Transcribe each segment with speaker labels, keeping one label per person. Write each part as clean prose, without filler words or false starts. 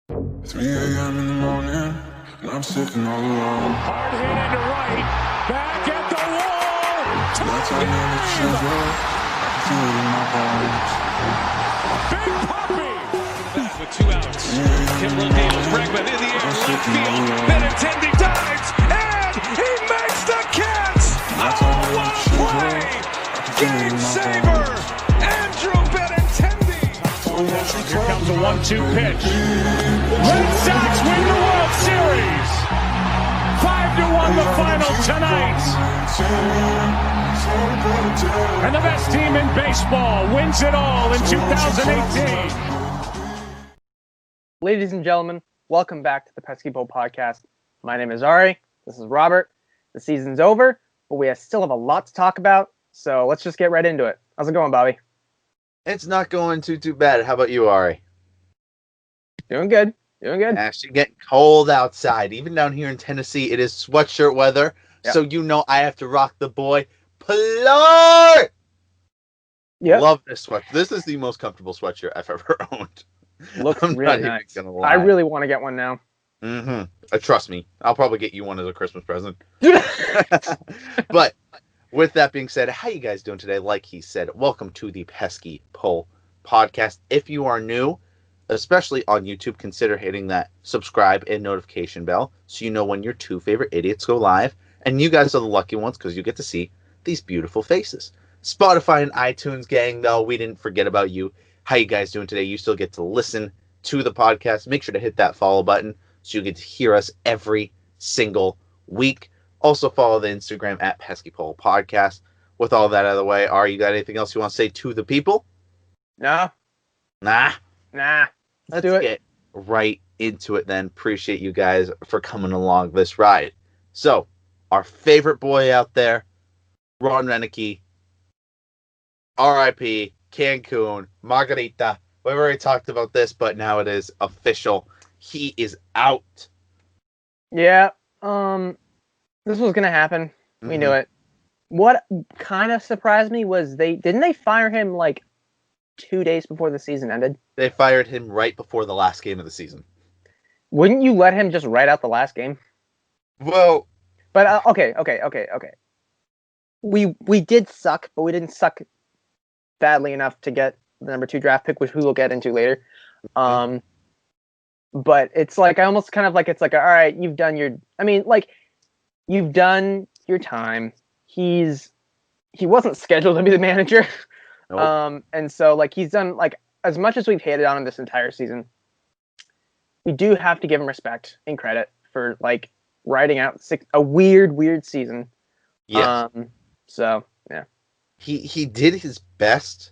Speaker 1: 3 a.m. in the morning, and I'm sitting all alone.
Speaker 2: Hard hit into right, back at the wall.
Speaker 1: That's how many shiver, I can feel it in my bones.
Speaker 2: Big Poppy.
Speaker 3: Back with 2 outs. Kimbrel deals. Bregman in the air.
Speaker 1: I'm
Speaker 3: Left
Speaker 1: sitting all
Speaker 3: field.
Speaker 1: alone.
Speaker 2: Benintendi dives, and he makes the catch.
Speaker 1: That's
Speaker 2: Oh,
Speaker 1: how many
Speaker 2: what a
Speaker 1: shiver,
Speaker 2: play!
Speaker 1: I can feel it in
Speaker 2: Game
Speaker 1: my
Speaker 2: saver,
Speaker 1: bones.
Speaker 2: Andrew Benintendi. Here comes a 1-2 pitch. Red Sox win the World Series. 5-1 the final tonight. And the best team in baseball wins it all in 2018.
Speaker 4: Ladies and gentlemen, welcome back to the Pesky podcast. My name is Ari. This is Robert. The season's over, but we still have a lot to talk about, so let's just get right into it. How's it going, Bobby?
Speaker 5: It's not going too bad. How about you, Ari?
Speaker 4: Doing good. Doing good.
Speaker 5: Actually, getting cold outside. Even down here in Tennessee, it is sweatshirt weather.
Speaker 4: Yep.
Speaker 5: So you know I have to rock the boy Plur.
Speaker 4: Yep.
Speaker 5: Love this sweatshirt. This is the most comfortable sweatshirt I've ever owned.
Speaker 4: Looks
Speaker 5: I'm
Speaker 4: really
Speaker 5: not even
Speaker 4: nice.
Speaker 5: gonna lie.
Speaker 4: I really want to get one now.
Speaker 5: Trust me, I'll probably get you one as a Christmas present. But with that being said, how you guys doing today? Like he said, welcome to the Pesky Pull podcast. If you are new, especially on YouTube, consider hitting that subscribe and notification bell so you know when your two favorite idiots go live. And you guys are the lucky ones because you get to see these beautiful faces. Spotify and iTunes gang, though, we didn't forget about you. How you guys doing today? You still get to listen to the podcast. Make sure to hit that follow button so you get to hear us every single week. Also follow the Instagram at Pesky Pull Podcast. With all that out of the way, Ari, you got anything else you want to say to the people?
Speaker 4: No?
Speaker 5: Nah.
Speaker 4: Let's do it.
Speaker 5: Get right into it then. Appreciate you guys for coming along this ride. So, our favorite boy out there, Ron Renokie, R.I.P., Cancun, Margarita. We've already talked about this, but now it is official. He is out.
Speaker 4: Yeah. This was gonna happen. We knew it. What kind of surprised me was didn't they fire him like 2 days before the season ended?
Speaker 5: They fired him right before the last game of the season.
Speaker 4: Wouldn't you let him just write out the last game?
Speaker 5: Well,
Speaker 4: But okay. We did suck, but we didn't suck badly enough to get the number 2 draft pick, which we will get into later. But it's like I almost kind of like it's like all right, you've done your time. He wasn't scheduled to be the manager.
Speaker 5: nope.
Speaker 4: And so like he's done like as much as we've hated on him this entire season, we do have to give him respect and credit for like writing out a weird season.
Speaker 5: Yes.
Speaker 4: So yeah.
Speaker 5: He did his best,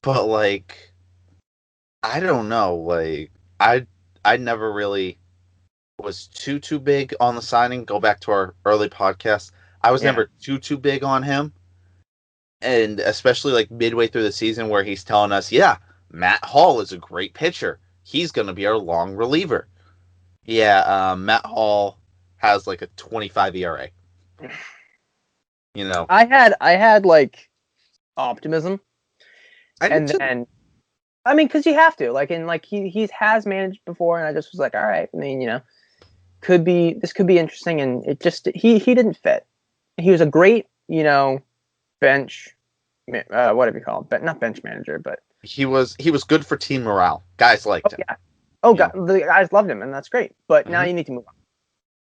Speaker 5: but like I don't know, like I never really was too big on the signing. Go back to our early podcast. I was never too big on him. And especially like midway through the season where he's telling us, yeah, Matt Hall is a great pitcher. He's going to be our long reliever. Yeah, Matt Hall has like a 25 ERA. You know.
Speaker 4: I had like optimism.
Speaker 5: And
Speaker 4: I mean, because you have to, like, and like he has managed before, and I just was like, all right. I mean, this could be interesting, and it just he didn't fit. He was a great, bench, whatever you call it, not bench manager, but
Speaker 5: he was good for team morale. Guys liked him.
Speaker 4: Yeah. Oh god, the guys loved him, and that's great. But now you need to move on.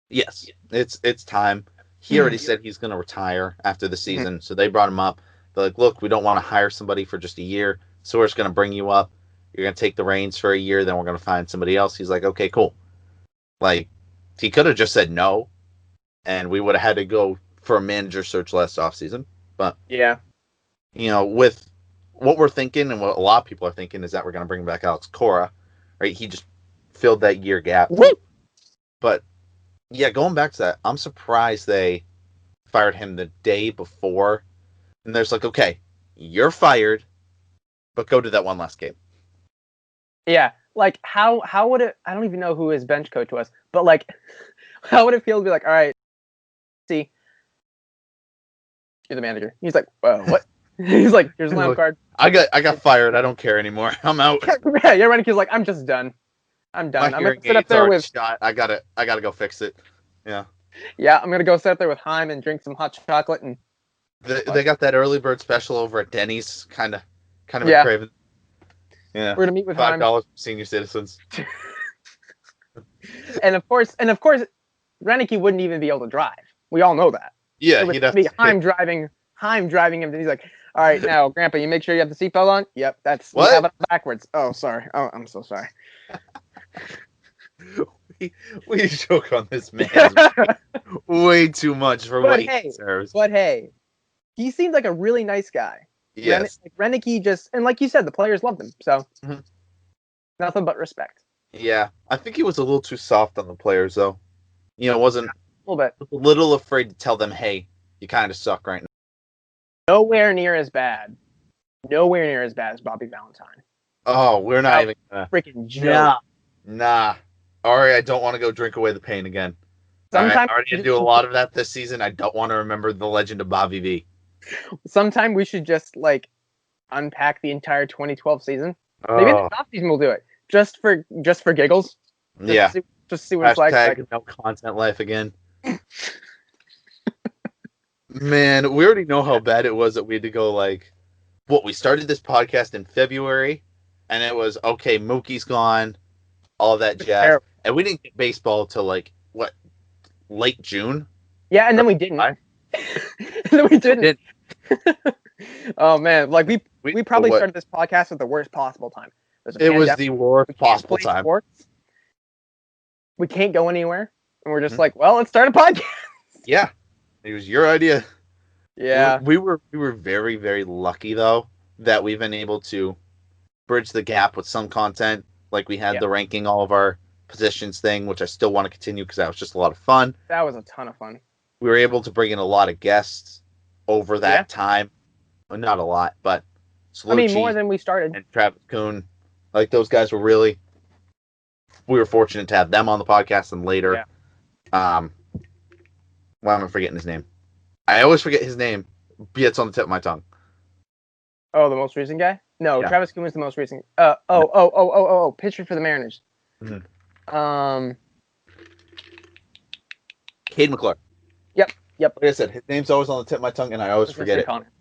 Speaker 5: Yes, it's time. He already said he's going to retire after the season, so they brought him up. They're like, look, we don't want to hire somebody for just a year, so we're just going to bring you up. You're going to take the reins for a year, then we're going to find somebody else. He's like, okay, cool. Like, he could have just said no, and we would have had to go for a manager search last offseason. But,
Speaker 4: yeah,
Speaker 5: with what we're thinking and what a lot of people are thinking is that we're going to bring back Alex Cora, right? He just filled that year gap.
Speaker 4: Woo!
Speaker 5: But, yeah, going back to that, I'm surprised they fired him the day before. And there's like, okay, you're fired, but go to that one last game.
Speaker 4: Yeah, like how would it? I don't even know who his bench coach was, but like, how would it feel to be like, all right, see, you're the manager. He's like, whoa, what? He's like, here's a lamp card.
Speaker 5: I got fired. I don't care anymore. I'm out.
Speaker 4: Yeah, Renoke's like, I'm just done. I'm done.
Speaker 5: My
Speaker 4: I'm gonna
Speaker 5: hearing
Speaker 4: sit up
Speaker 5: aids
Speaker 4: there
Speaker 5: are
Speaker 4: with
Speaker 5: shot. I gotta go fix it. Yeah.
Speaker 4: I'm gonna go sit up there with Heim and drink some hot chocolate and
Speaker 5: They got that early bird special over at Denny's. Kind of a
Speaker 4: yeah.
Speaker 5: craving. Yeah.
Speaker 4: We're gonna meet with Heim.
Speaker 5: $5 for senior citizens.
Speaker 4: And of course, Renokie wouldn't even be able to drive. We all know that.
Speaker 5: Yeah,
Speaker 4: It would
Speaker 5: he'd have
Speaker 4: be
Speaker 5: to
Speaker 4: Heim driving him. And he's like, "All right, now, Grandpa, you make sure you have the seatbelt on." Yep, that's
Speaker 5: What?
Speaker 4: you have it backwards. Oh, sorry. Oh, I'm so sorry.
Speaker 5: we joke on this man way too much for what he deserves.
Speaker 4: But hey, he seemed like a really nice guy.
Speaker 5: Yes.
Speaker 4: Renokie just, and like you said, the players loved him. So
Speaker 5: Mhm.
Speaker 4: nothing but respect.
Speaker 5: Yeah, I think he was a little too soft on the players, though. Wasn't
Speaker 4: A little bit.
Speaker 5: a little afraid to tell them, "Hey, you kind of suck right now."
Speaker 4: Nowhere near as bad. Nowhere near as bad as Bobby Valentine.
Speaker 5: Oh, we're not even gonna.
Speaker 4: Freaking joke.
Speaker 5: Nah. Ari, I don't want to go drink away the pain again.
Speaker 4: Sometimes
Speaker 5: I already had to do a lot of that this season. I don't want to remember the legend of Bobby V.
Speaker 4: Sometime we should just unpack the entire 2012 season. Maybe the offseason we'll do it just for giggles. Just see what it's like.
Speaker 5: No content life again. Man, we already know how bad it was that we had to go we started this podcast in February, and it was okay. Mookie's gone, all that jazz, and we didn't get baseball till late June.
Speaker 4: Yeah, and then we didn't. And then we didn't. Oh man, we probably started this podcast at the worst possible time.
Speaker 5: It was the worst possible time.
Speaker 4: Sports. We can't go anywhere, and we're just let's start a podcast.
Speaker 5: Yeah, it was your idea.
Speaker 4: Yeah,
Speaker 5: we were very, very lucky though that we've been able to bridge the gap with some content. Like we had the ranking all of our positions thing, which I still want to continue because that was just a lot of fun.
Speaker 4: That was a ton of fun.
Speaker 5: We were able to bring in a lot of guests over that time. Well, not a lot, but Salucci
Speaker 4: more than we started.
Speaker 5: And Travis Kuhn, those guys were really. We were fortunate to have them on the podcast, and later, why am I forgetting his name? I always forget his name. It's on the tip of my tongue.
Speaker 4: Oh, the most recent guy? No, Travis Kuhn was the most recent. Pitcher for the Mariners.
Speaker 5: Mm-hmm. Cade McClure.
Speaker 4: Yep.
Speaker 5: Like I said, his name's always on the tip of my tongue, and I always forget it.
Speaker 4: Connor.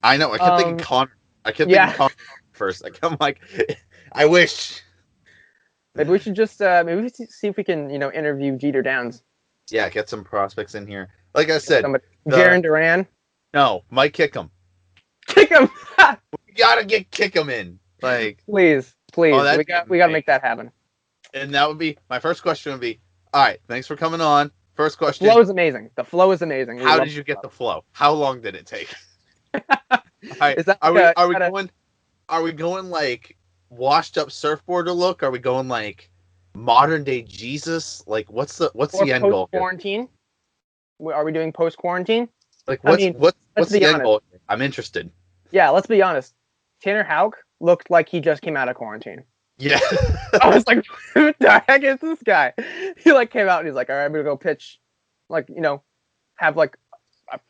Speaker 5: I know. I kept thinking Connor. I kept thinking Connor first. I'm like, I wish.
Speaker 4: Maybe we should just see if we can interview Jeter Downs.
Speaker 5: Yeah, get some prospects in here. Like I said,
Speaker 4: Jaron Duran.
Speaker 5: No, Mike Kickham.
Speaker 4: Kickham.
Speaker 5: We gotta get Kickham in.
Speaker 4: Please. We gotta make that happen.
Speaker 5: And that would be my first question. Would be, all right. Thanks for coming on. First question.
Speaker 4: The flow is amazing. The flow is amazing.
Speaker 5: How did you get the flow? How long did it take? All right. Are we going washed up surfboarder look? Are we going modern day Jesus? What's the end goal?
Speaker 4: Quarantine. Are we doing post quarantine?
Speaker 5: What's the end goal? I'm interested.
Speaker 4: Yeah, let's be honest. Tanner Houck looked like he just came out of quarantine.
Speaker 5: Yeah.
Speaker 4: I was like, who the heck is this guy? He came out and he's like, all right, I'm gonna go pitch, have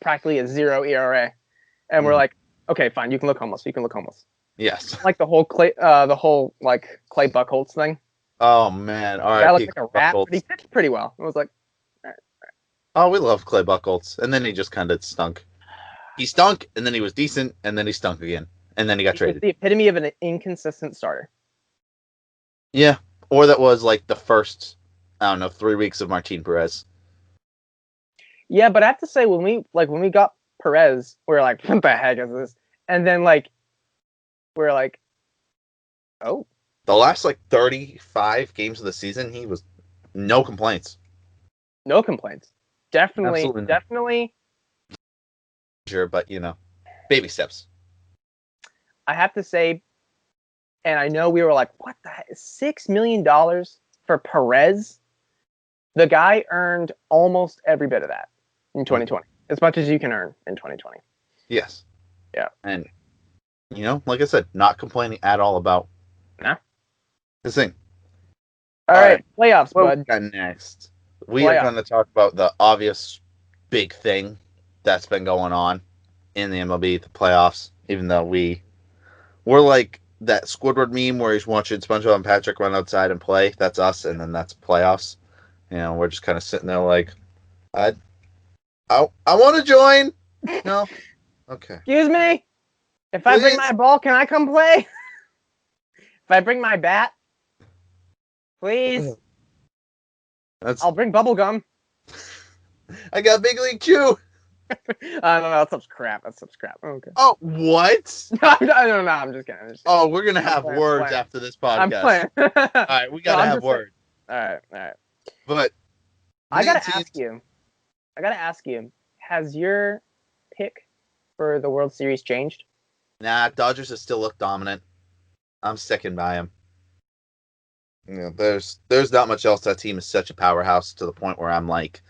Speaker 4: practically a 0 ERA, and we're like, okay, fine, you can look homeless.
Speaker 5: Yes.
Speaker 4: The whole Clay Buchholz thing.
Speaker 5: Oh man, all right.
Speaker 4: That looked like a rat, but he pitched pretty well. I was like, all right.
Speaker 5: Oh, we love Clay Buchholz, and then he just kind of stunk. He stunk, and then he was decent, and then he stunk again, and then he got traded.
Speaker 4: The epitome of an inconsistent starter.
Speaker 5: Yeah, or that was the first, 3 weeks of Martin Perez.
Speaker 4: Yeah, but I have to say when we got Perez, we were like, what the heck is this? And then we're like, oh.
Speaker 5: The last 35 games of the season, he was no complaints.
Speaker 4: No complaints. Definitely.
Speaker 5: Sure, but baby steps.
Speaker 4: I have to say, and I know we were like, what the heck? $6 million for Perez? The guy earned almost every bit of that in 2020. As much as you can earn in 2020.
Speaker 5: Yes.
Speaker 4: Yeah.
Speaker 5: And, like I said, not complaining at all about this thing.
Speaker 4: All right. Playoffs,
Speaker 5: what
Speaker 4: bud.
Speaker 5: We got next. We are going to talk about the obvious big thing that's been going on in the MLB, the playoffs, even though we're that Squidward meme where he's watching SpongeBob and Patrick run outside and play. That's us, and then that's playoffs. You know, we're just kind of sitting there like, I want to join. No, okay.
Speaker 4: Excuse me. If I bring my ball, can I come play? If I bring my bat, please. I'll bring bubble gum.
Speaker 5: I got Big League Chew.
Speaker 4: No, that stuff's crap. That stuff's crap. Okay.
Speaker 5: Oh, what?
Speaker 4: No, I'm just kidding.
Speaker 5: Oh, we're gonna have words after this podcast.
Speaker 4: I'm playing.
Speaker 5: All right, we gotta have words.
Speaker 4: All right.
Speaker 5: But
Speaker 4: I gotta ask you. Has your pick for the World Series changed?
Speaker 5: Nah, Dodgers have still looked dominant. I'm sticking by him. You know, there's not much else. That team is such a powerhouse to the point where I'm like,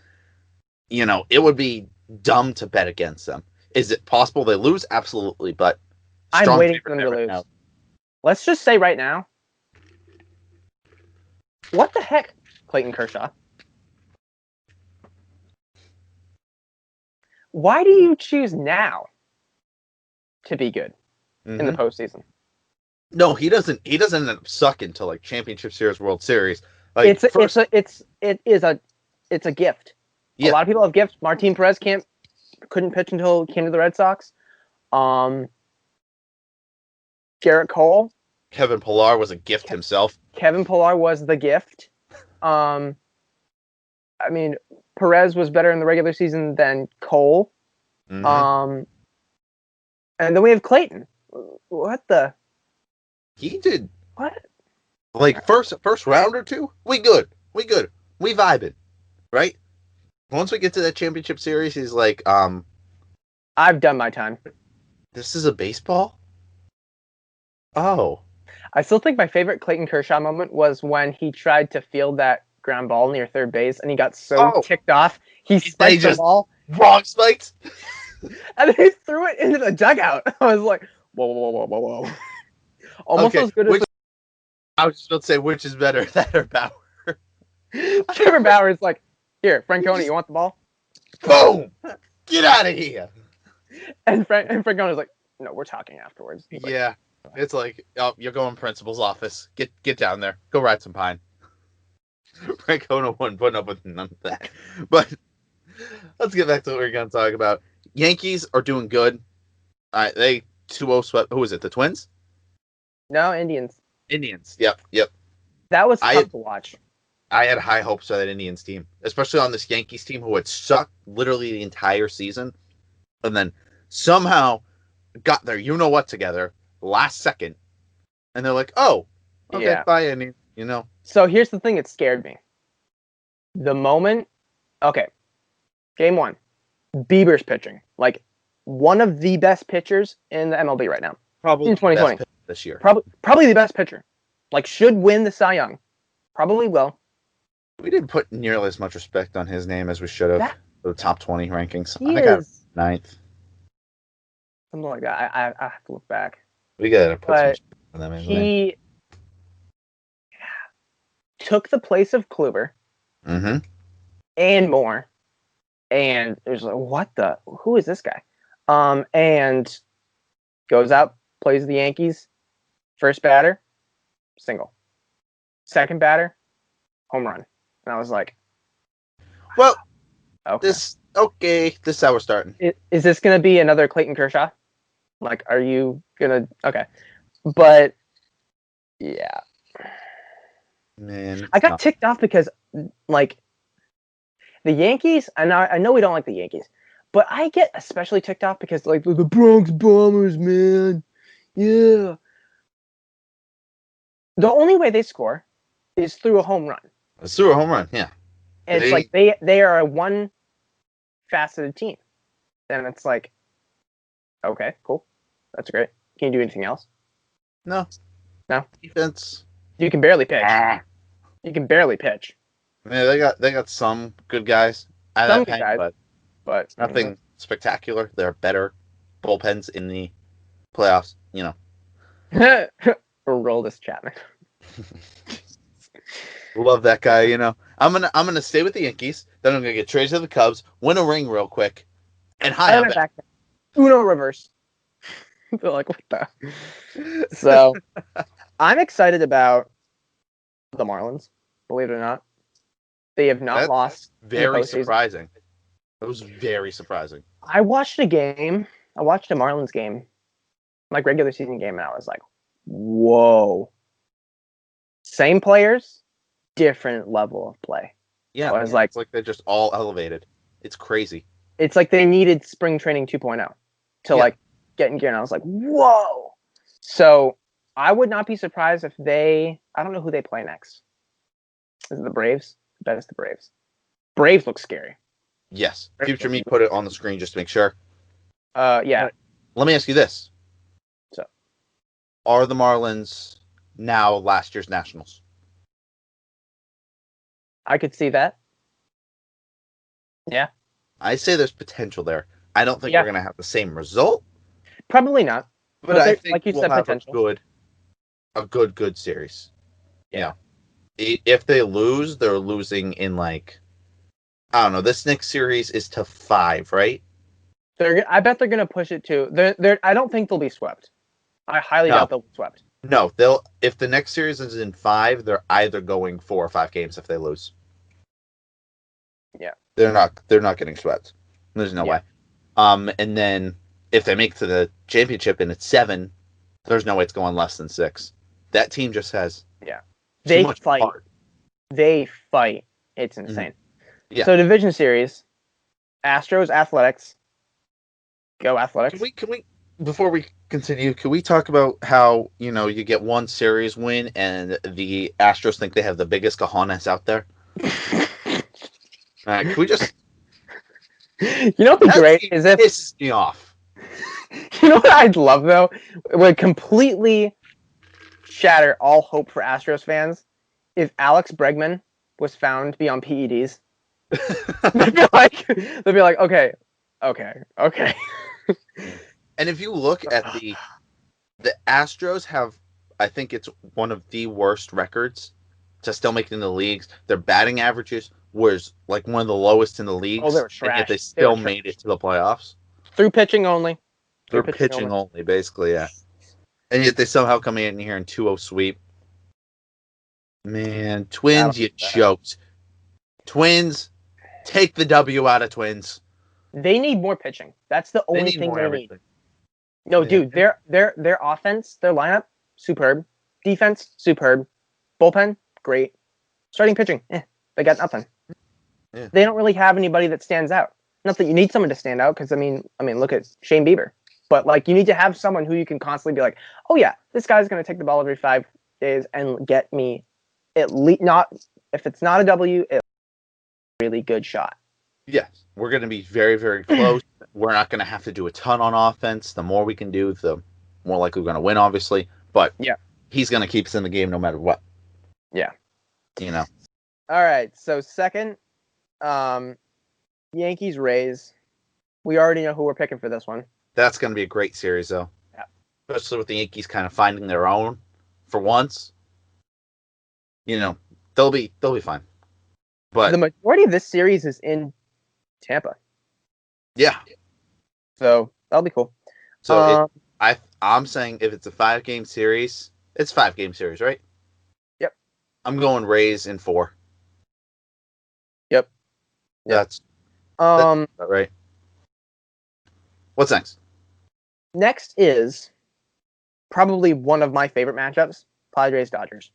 Speaker 5: you know, it would be dumb to bet against them. Is it possible they lose? Absolutely, but
Speaker 4: I'm waiting for them to lose. Now. Let's just say right now, what the heck, Clayton Kershaw? Why do you choose now to be good in the postseason?
Speaker 5: No, he doesn't. He doesn't end up sucking until like Championship Series, World Series. Like,
Speaker 4: it's a gift. Yeah. A lot of people have gifts. Martin Perez couldn't pitch until he came to the Red Sox. Garrett Cole.
Speaker 5: Kevin Pillar was a gift himself.
Speaker 4: Kevin Pillar was the gift. I mean, Perez was better in the regular season than Cole. And then we have Clayton. What the?
Speaker 5: He did.
Speaker 4: What?
Speaker 5: Like first round or two, we good. We vibing, right? Once we get to that Championship Series, he's like,
Speaker 4: I've done my time.
Speaker 5: This is a baseball? Oh.
Speaker 4: I still think my favorite Clayton Kershaw moment was when he tried to field that ground ball near third base, and he got so ticked off, he spiked the ball.
Speaker 5: Wrong spiked?
Speaker 4: And then he threw it into the dugout. I was like, whoa. Almost as good as...
Speaker 5: I was just about to say, which is better, that or Bauer?
Speaker 4: Trevor Bauer is like, here, Francona, you want the ball?
Speaker 5: Boom! Get out of here!
Speaker 4: And Francona's like, no, we're talking afterwards.
Speaker 5: Yeah. It's like, oh, you're going principal's office. Get down there. Go ride some pine. Francona wasn't putting up with none of that. But let's get back to what we're going to talk about. Yankees are doing good. They 2-0 swept. Who was it? The Twins?
Speaker 4: No, Indians.
Speaker 5: Yep.
Speaker 4: That was tough to watch.
Speaker 5: I had high hopes for that Indians team, especially on this Yankees team who had sucked literally the entire season, and then somehow got their you-know-what together last second, and they're like, oh, okay, bye, Indians, you know.
Speaker 4: So here's the thing that scared me. The moment, game one, Bieber's pitching. Like, one of the best pitchers in the MLB right now.
Speaker 5: Probably
Speaker 4: in 2020.
Speaker 5: This year.
Speaker 4: Probably the best pitcher. Like, should win the Cy Young. Probably will.
Speaker 5: We didn't put nearly as much respect on his name as we should have. The top 20 rankings.
Speaker 4: I
Speaker 5: got 9th.
Speaker 4: Something like that. I have to look back.
Speaker 5: We gotta put some on that.
Speaker 4: He took the place of Kluber. And more. And it was like, who is this guy? And goes out, plays the Yankees. First batter, single. Second batter, home run. And I was like,
Speaker 5: well,
Speaker 4: this
Speaker 5: is how we're starting.
Speaker 4: Is this going to be another Clayton Kershaw? Like, are you going to... Okay. But, yeah.
Speaker 5: Man.
Speaker 4: I got ticked off because, like, the Yankees, and I know we don't like the Yankees, but I get especially ticked off because, like, the Bronx Bombers, man. Yeah. The only way they score is through a home run.
Speaker 5: It's through a home run, yeah.
Speaker 4: And it's like they are a one-faceted team. And it's like, okay, cool. That's great. Can you do anything else?
Speaker 5: No. Defense.
Speaker 4: You can barely pitch. You can barely pitch.
Speaker 5: Yeah, they got some good guys.
Speaker 4: Some good guys, but
Speaker 5: nothing spectacular. There are better bullpens in the playoffs, you know.
Speaker 4: Roll this Chapman.
Speaker 5: Love that guy, you know. I'm gonna stay with the Yankees. Then I'm gonna get traded to the Cubs, win a ring real quick, and I'm back.
Speaker 4: Uno reverse. They're like, what the? So I'm excited about the Marlins. Believe it or not, they have not lost.
Speaker 5: Very surprising. That was very surprising.
Speaker 4: I watched a game. I watched a Marlins game, like regular season game, and I was like, whoa. Same players, different level of play.
Speaker 5: Yeah,
Speaker 4: I was like,
Speaker 5: it's like they're just all elevated. It's crazy.
Speaker 4: It's like they needed spring training 2.0 to like get in gear, and I was like, whoa. So I would not be surprised if I don't know who they play next. Is it the Braves? I bet it's the Braves. Braves look scary.
Speaker 5: Yes. Future me put it on the screen just to make sure.
Speaker 4: Yeah.
Speaker 5: Let me ask you this.
Speaker 4: So,
Speaker 5: are the Marlins now last year's Nationals?
Speaker 4: I could see that. Yeah.
Speaker 5: I say there's potential there. I don't think we're going to have the same result.
Speaker 4: Probably not.
Speaker 5: But I think
Speaker 4: like you
Speaker 5: we'll
Speaker 4: said,
Speaker 5: have
Speaker 4: potential.
Speaker 5: a good series.
Speaker 4: Yeah.
Speaker 5: If they lose, they're losing in like, I don't know. This next series is to 5, right?
Speaker 4: I bet they're going to push it to. I don't think they'll be swept. I highly doubt they'll be swept.
Speaker 5: No, if the next series is in 5, they're either going 4 or 5 games if they lose.
Speaker 4: Yeah.
Speaker 5: They're not getting swept. There's no way. And then if they make it to the championship and it's 7, there's no way it's going less than 6. That team just has
Speaker 4: they
Speaker 5: much
Speaker 4: fight.
Speaker 5: heart.
Speaker 4: They fight. It's insane.
Speaker 5: Mm-hmm. Yeah.
Speaker 4: So division series, Astros, Athletics. Go Athletics.
Speaker 5: Can we before we continue, can we talk about how, you get one series win and the Astros think they have the biggest cojones out there? Can we just...
Speaker 4: You know what's great is if...
Speaker 5: pisses me off.
Speaker 4: You know what I'd love, though? It would completely shatter all hope for Astros fans if Alex Bregman was found to be on PEDs. They'd be like, okay.
Speaker 5: And if you look at the Astros have, I think it's one of the worst records to still make it in the leagues. Their batting averages was like one of the lowest in the leagues.
Speaker 4: Oh, they were trash.
Speaker 5: And yet they still made it to the playoffs.
Speaker 4: Through pitching only.
Speaker 5: Through pitching only, basically, yeah. And yet they somehow come in here in 2-0 sweep. Man, Twins, you choked. Twins, take the W out of Twins.
Speaker 4: They need more pitching. That's the only thing they need. No,
Speaker 5: Yeah.
Speaker 4: dude, their offense, their lineup, superb. Defense, superb. Bullpen, great. Starting pitching, they got nothing.
Speaker 5: Yeah.
Speaker 4: They don't really have anybody that stands out. Not that you need someone to stand out, because I mean, look at Shane Bieber. But like, you need to have someone who you can constantly be like, oh yeah, this guy's gonna take the ball every 5 days and get me at least if it's not a W, it's a really good shot.
Speaker 5: Yes, we're going to be very, very close. We're not going to have to do a ton on offense. The more we can do, the more likely we're going to win, obviously. But he's going to keep us in the game no matter what.
Speaker 4: Yeah.
Speaker 5: All
Speaker 4: right, so second, Yankees, Rays. We already know who we're picking for this one.
Speaker 5: That's going to be a great series, though.
Speaker 4: Yeah.
Speaker 5: Especially with the Yankees kind of finding their own for once. They'll be fine. But
Speaker 4: the majority of this series is in Tampa.
Speaker 5: Yeah.
Speaker 4: So that'll be cool.
Speaker 5: So I'm saying if it's a 5-game series, it's a 5-game series, right?
Speaker 4: Yep.
Speaker 5: I'm going Rays in 4.
Speaker 4: Yep.
Speaker 5: That's right. What's next?
Speaker 4: Next is probably one of my favorite matchups, Padres-Dodgers.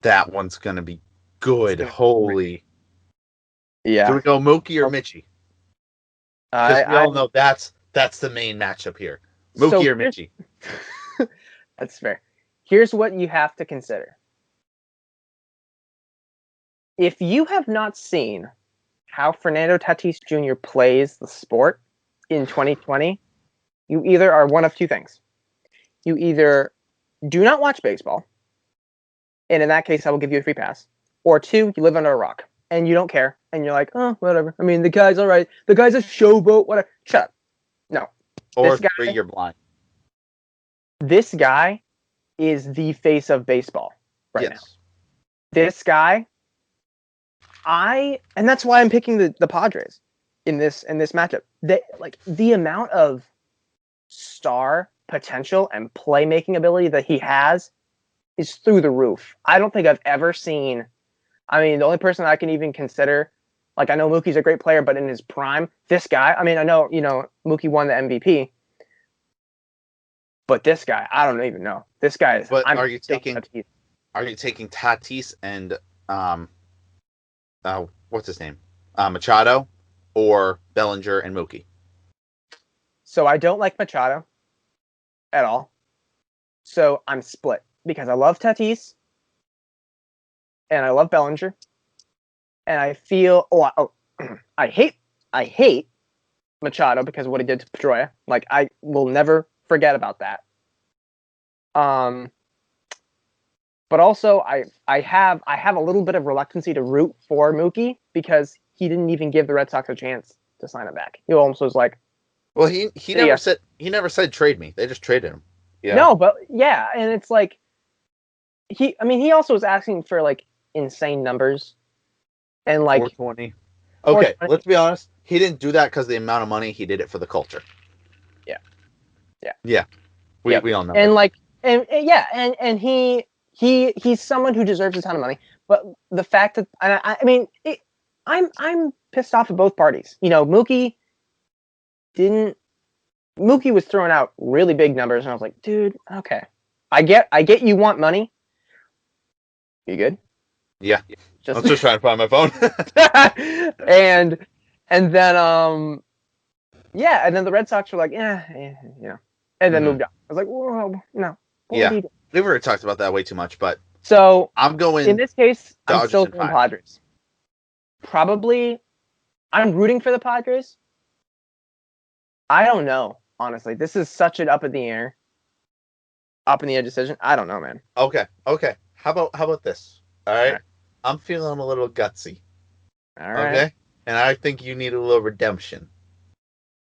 Speaker 5: That one's going to be good. Holy.
Speaker 4: Yeah.
Speaker 5: Do we go Mookie or Mitchie? Because we all know that's the main matchup here. Mookie or Mitchie.
Speaker 4: That's fair. Here's what you have to consider. If you have not seen how Fernando Tatis Jr. plays the sport in 2020, you either are one of two things. You either do not watch baseball, and in that case, I will give you a free pass. Or 2, you live under a rock, and you don't care, and you're like, oh, whatever. I mean, the guy's all right. The guy's a showboat, whatever. Shut up. No.
Speaker 5: Or 3, you're blind.
Speaker 4: This guy is the face of baseball right now. This guy, and that's why I'm picking the Padres in this matchup. The amount of star potential and playmaking ability that he has is through the roof. I don't think I've ever seen. I mean, the only person I can even consider, like I know Mookie's a great player, but in his prime, this guy. I mean, I know Mookie won the MVP, but this guy, I don't even know. This guy is.
Speaker 5: But are you taking Tatis and what's his name, Machado, or Bellinger and Mookie?
Speaker 4: So I don't like Machado at all. So I'm split because I love Tatis and I love Bellinger, and I feel I hate Machado because of what he did to Pedroia. Like I will never forget about that. But also I have a little bit of reluctancy to root for Mookie because he didn't even give the Red Sox a chance to sign him back. He almost was like,
Speaker 5: well, he never said trade me. They just traded him. Yeah.
Speaker 4: No, but yeah, and it's like he also was asking for like insane numbers and like
Speaker 5: 420. Okay, let's be honest. He didn't do that because of the amount of money. He did it for the culture. Yeah. We all know.
Speaker 4: And like and he's someone who deserves a ton of money. But the fact that I'm pissed off at both parties. Mookie was throwing out really big numbers, and I was like, dude, okay, I get you want money. You good?
Speaker 5: Yeah. I was just trying to find my phone.
Speaker 4: and then and then the Red Sox were like, and then moved on. I was like, whoa, no.
Speaker 5: Yeah, we've already talked about that way too much, but
Speaker 4: so
Speaker 5: I'm going.
Speaker 4: In this case,
Speaker 5: Dodgers
Speaker 4: I'm still going Padres. Probably, I'm rooting for the Padres. I don't know, honestly. This is such an up in the air decision. I don't know, man.
Speaker 5: Okay. How about this? All right. I'm feeling a little gutsy.
Speaker 4: All right.
Speaker 5: Okay. And I think you need a little redemption.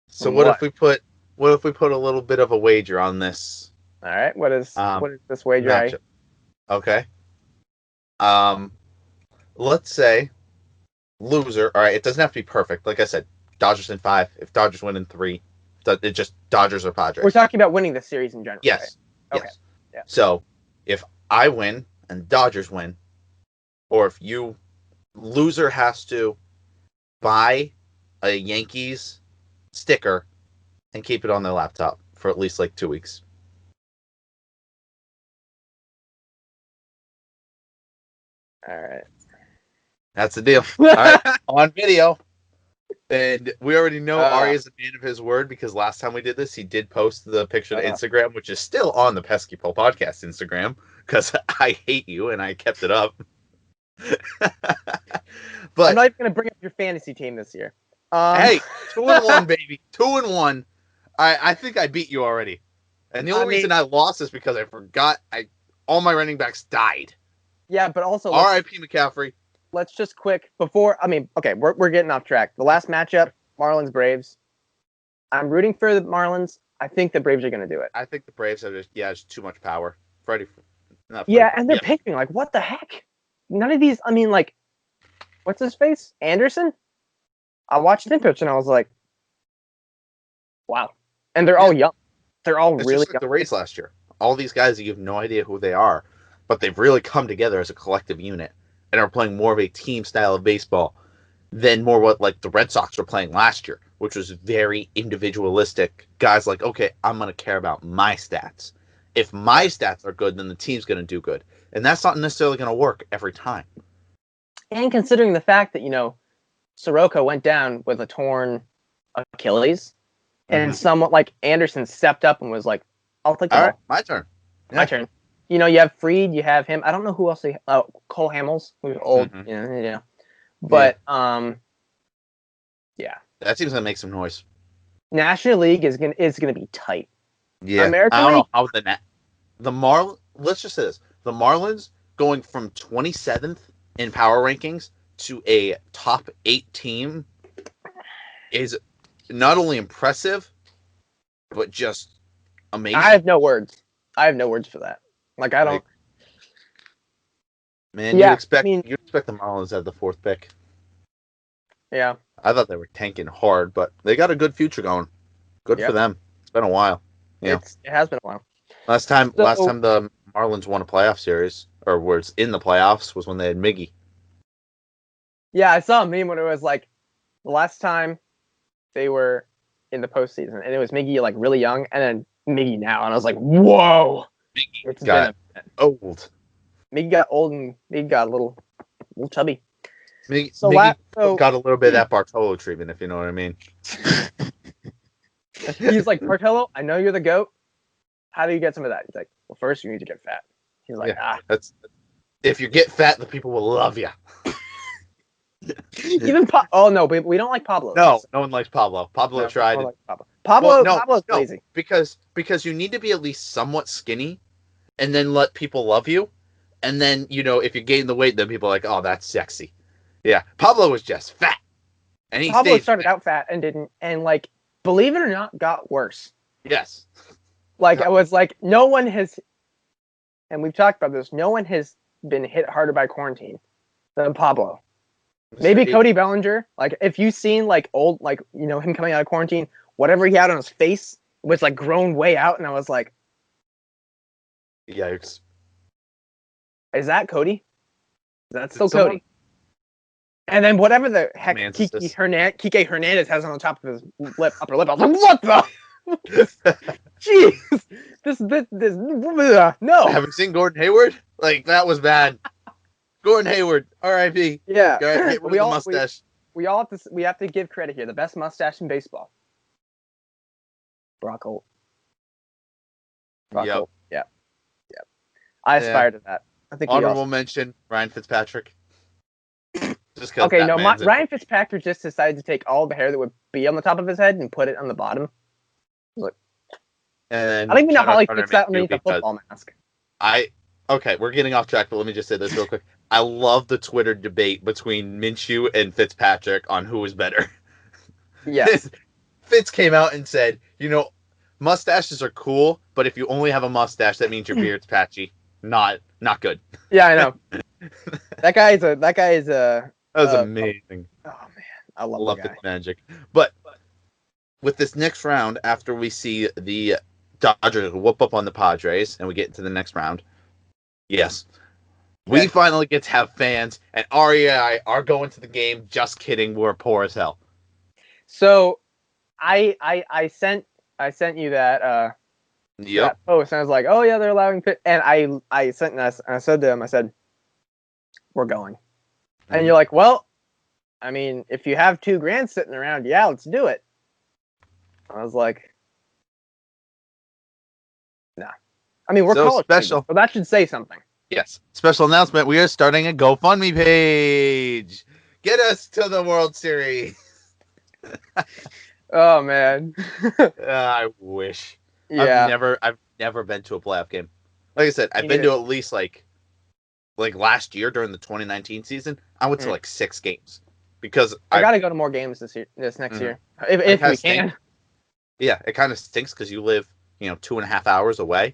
Speaker 5: So what if we put a little bit of a wager on this?
Speaker 4: All right. What is this wager?
Speaker 5: Matchup? Okay. Let's say loser. All right. It doesn't have to be perfect. Like I said, Dodgers in 5. If Dodgers win in 3, it's just Dodgers or Padres.
Speaker 4: We're talking about winning the series in general.
Speaker 5: Yes.
Speaker 4: Right? Okay.
Speaker 5: Yes.
Speaker 4: Yeah.
Speaker 5: So if I win and Dodgers win, or if loser has to buy a Yankees sticker and keep it on their laptop for at least like 2 weeks.
Speaker 4: All right.
Speaker 5: That's the deal. All right. On video. And we already know Ari is a man of his word because last time we did this, he did post the picture to Instagram, which is still on the Pesky Pole Podcast Instagram because I hate you and I kept it up. But
Speaker 4: I'm not even going to bring up your fantasy team this year.
Speaker 5: Hey, 2-1, baby. 2-1. I think I beat you already. And the only reason I lost is because I forgot all my running backs died.
Speaker 4: Yeah, but also
Speaker 5: R.I.P. McCaffrey.
Speaker 4: Let's just we're getting off track. The last matchup, Marlins Braves. I'm rooting for the Marlins. I think the Braves are going to do it.
Speaker 5: I think the Braves have just too much power.
Speaker 4: And they're pitching like what the heck? None of these. I mean, like, what's his face? Anderson. I watched him pitch and I was like, wow. And they're all young. They're all
Speaker 5: it's
Speaker 4: really
Speaker 5: just like young. The Rays last year. All these guys, you have no idea who they are, but they've really come together as a collective unit and are playing more of a team style of baseball than more what like the Red Sox were playing last year, which was very individualistic. Guys like, okay, I'm going to care about my stats. If my stats are good, then the team's going to do good. And that's not necessarily going to work every time.
Speaker 4: And considering the fact that, Soroka went down with a torn Achilles, and someone like Anderson stepped up and was like, I'll take the ball.
Speaker 5: All right, my turn. Yeah.
Speaker 4: My turn. You have Fried, you have him. I don't know who else Cole Hamels, who's old, But yeah.
Speaker 5: That team's gonna make some noise.
Speaker 4: National League is gonna be tight.
Speaker 5: Yeah.
Speaker 4: American
Speaker 5: I don't
Speaker 4: League,
Speaker 5: know how let's just say this. The Marlins going from 27th in power rankings to a top 8 team is not only impressive, but just amazing.
Speaker 4: I have no words for that. Like I don't.
Speaker 5: Man, you'd expect the Marlins to have the 4th pick.
Speaker 4: Yeah.
Speaker 5: I thought they were tanking hard, but they got a good future going. Good for them. been a while. Yeah.
Speaker 4: It has been a while.
Speaker 5: Last time
Speaker 4: So-
Speaker 5: the Marlins won a playoff series, or was in the playoffs, was when they had Miggy.
Speaker 4: Yeah, I saw a meme when it was like the last time they were in the postseason, and it was Miggy like really young, and then Miggy now, and I was like, whoa! It's
Speaker 5: Got
Speaker 4: been
Speaker 5: old.
Speaker 4: Miggy got old and Miggy got a little chubby.
Speaker 5: Miggy,
Speaker 4: So
Speaker 5: Miggy got a little bit of that Bartolo treatment, if you know what I mean.
Speaker 4: He's like, Bartolo, I know you're the GOAT. How do you get some of that? He's like, well, first you need to get fat. He's like,
Speaker 5: That's if you get fat, the people will love you.
Speaker 4: Even oh no, but we don't like Pablo.
Speaker 5: No one likes Pablo. Pablo tried.
Speaker 4: Like Pablo's
Speaker 5: no,
Speaker 4: lazy.
Speaker 5: Because you need to be at least somewhat skinny, and then let people love you, and then if you gain the weight, then people are like, oh, that's sexy. Yeah, Pablo was just fat, and
Speaker 4: Pablo started out fat and didn't, and like, believe it or not, got worse.
Speaker 5: Yes.
Speaker 4: Like I was like, no one has, and we've talked about this. No one has been hit harder by quarantine than Pablo. Maybe Cody Bellinger. Like, if you've seen like old, like him coming out of quarantine, whatever he had on his face was like grown way out, and I was like,
Speaker 5: yikes.
Speaker 4: Is that Cody? Is that still Cody? And then whatever the heck Kike Hernandez has on the top of his upper lip, I was like, what the? Jeez, this no.
Speaker 5: Have you seen Gordon Hayward? Like, that was bad. Gordon Hayward, R.I.P.
Speaker 4: Yeah,
Speaker 5: we
Speaker 4: have to give credit here. The best mustache in baseball. Brock Holt.
Speaker 5: Yep.
Speaker 4: Yeah. I aspire to that. I think
Speaker 5: honorable mention Ryan Fitzpatrick. Just
Speaker 4: okay, no, Ryan Fitzpatrick just decided to take all the hair that would be on the top of his head and put it on the bottom. Like, I don't even know how he fits that underneath the football mask.
Speaker 5: Okay, we're getting off track, but let me just say this real quick. I love the Twitter debate between Minshew and Fitzpatrick on who is better.
Speaker 4: Yes.
Speaker 5: Fitz came out and said, mustaches are cool, but if you only have a mustache, that means your beard's patchy. Not good.
Speaker 4: Yeah, I know. That guy is
Speaker 5: That was amazing.
Speaker 4: Oh man, I love the guy.
Speaker 5: Fitz magic. But with this next round, after we see the Dodgers whoop up on the Padres, and we get into the next round, yes, we finally get to have fans, and REI are going to the game. Just kidding, we're poor as hell.
Speaker 4: So, I sent you that that post, and I was like, oh yeah, they're allowing pit, and I sent us, and I said to him, I said, we're going, and you're like, well, I mean, if you have $2,000 sitting around, yeah, let's do it. I was like, nah. I mean, we're college special, so that should say something.
Speaker 5: Yes. Special announcement. We are starting a GoFundMe page. Get us to the World Series.
Speaker 4: Oh, man.
Speaker 5: I wish.
Speaker 4: Yeah.
Speaker 5: I've never been to a playoff game. Like I said, I've been to at least like last year during the 2019 season. I went to like 6 games because
Speaker 4: I got to go to more games this next year. If we can.
Speaker 5: Yeah, it kind of stinks because you live, 2.5 hours away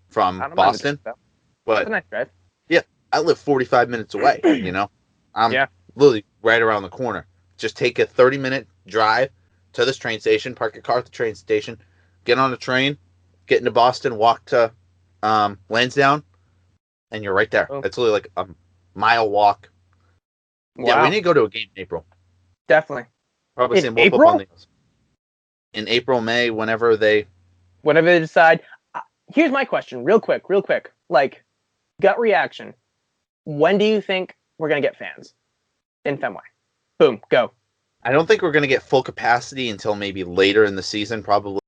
Speaker 5: from Boston. But
Speaker 4: it's a nice drive.
Speaker 5: Yeah, I live 45 minutes away. I'm literally right around the corner. Just take a 30-minute drive to this train station, park your car at the train station, get on a train, get into Boston, walk to Lansdowne, and you're right there. It's literally like a mile walk. Wow. Yeah, we need to go to a game in April.
Speaker 4: Definitely.
Speaker 5: Probably
Speaker 4: in April?
Speaker 5: In April, May, whenever they
Speaker 4: decide. Here's my question, real quick. Like, gut reaction. When do you think we're going to get fans in Fenway? Boom, go.
Speaker 5: I don't think we're going to get full capacity until maybe later in the season, probably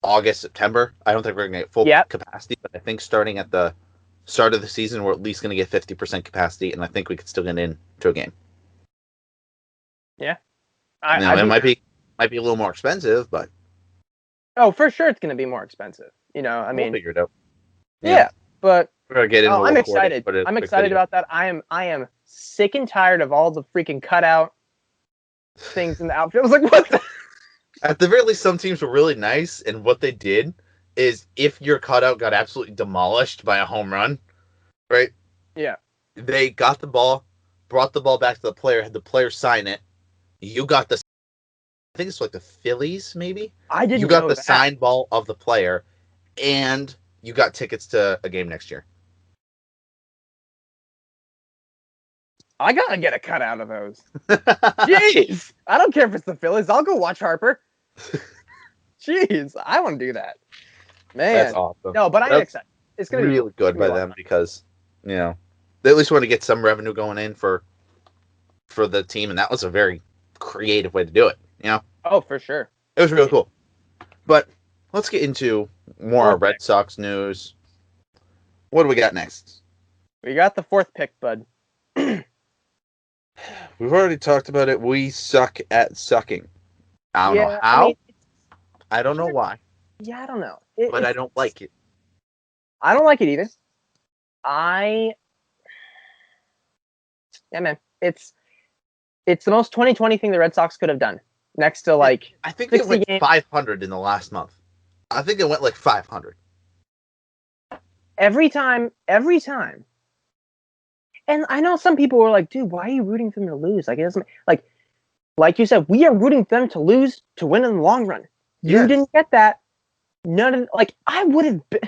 Speaker 5: August, September. I don't think we're going to get full capacity, but I think starting at the start of the season, we're at least going to get 50% capacity, and I think we could still get into a game.
Speaker 4: Yeah.
Speaker 5: It might be a little more expensive, but...
Speaker 4: Oh, for sure it's going to be more expensive. I mean...
Speaker 5: We'll figure it out.
Speaker 4: Yeah, but...
Speaker 5: We're going to get into
Speaker 4: I'm excited. I'm excited about that. I am sick and tired of all the freaking cutout things in the outfield. I was like, what the...
Speaker 5: At the very least, some teams were really nice, and what they did is if your cutout got absolutely demolished by a home run, right?
Speaker 4: Yeah.
Speaker 5: They got the ball, brought the ball back to the player, had the player sign it. You got the think it's like the Phillies, maybe.
Speaker 4: I didn't
Speaker 5: You got
Speaker 4: know
Speaker 5: the
Speaker 4: that.
Speaker 5: signed ball of the player, and you got tickets to a game next year.
Speaker 4: I gotta get a cut out of those. Jeez, I don't care if it's the Phillies. I'll go watch Harper. Jeez, I want to do that. Man,
Speaker 5: That's awesome.
Speaker 4: no, but I'm
Speaker 5: That's
Speaker 4: excited. It's gonna be
Speaker 5: really good
Speaker 4: it's gonna
Speaker 5: by
Speaker 4: be a lot
Speaker 5: them
Speaker 4: of
Speaker 5: because they at least want to get some revenue going in for the team, and that was a very creative way to do it.
Speaker 4: fun. Oh, for sure.
Speaker 5: It was really cool. But let's get into more
Speaker 4: Fourth
Speaker 5: Red
Speaker 4: pick.
Speaker 5: Sox news. What do we got next?
Speaker 4: We got the 4th pick, bud.
Speaker 5: We've already talked about it. We suck at sucking. I don't know
Speaker 4: Yeah,
Speaker 5: how.
Speaker 4: I mean,
Speaker 5: I don't know why,
Speaker 4: yeah, I don't know.
Speaker 5: but I don't like it.
Speaker 4: I don't like it either. Yeah, man, it's the most 2020 thing the Red Sox could have done. Next to like
Speaker 5: I think it
Speaker 4: 60
Speaker 5: went
Speaker 4: games.
Speaker 5: 500 in the last month. I think it went like 500.
Speaker 4: every time. And I know some people were like, "Dude, why are you rooting for them to lose?" Like it doesn't like you said, we are rooting for them to lose to win in the long run. You
Speaker 5: Yes.
Speaker 4: didn't get that. None of I would have been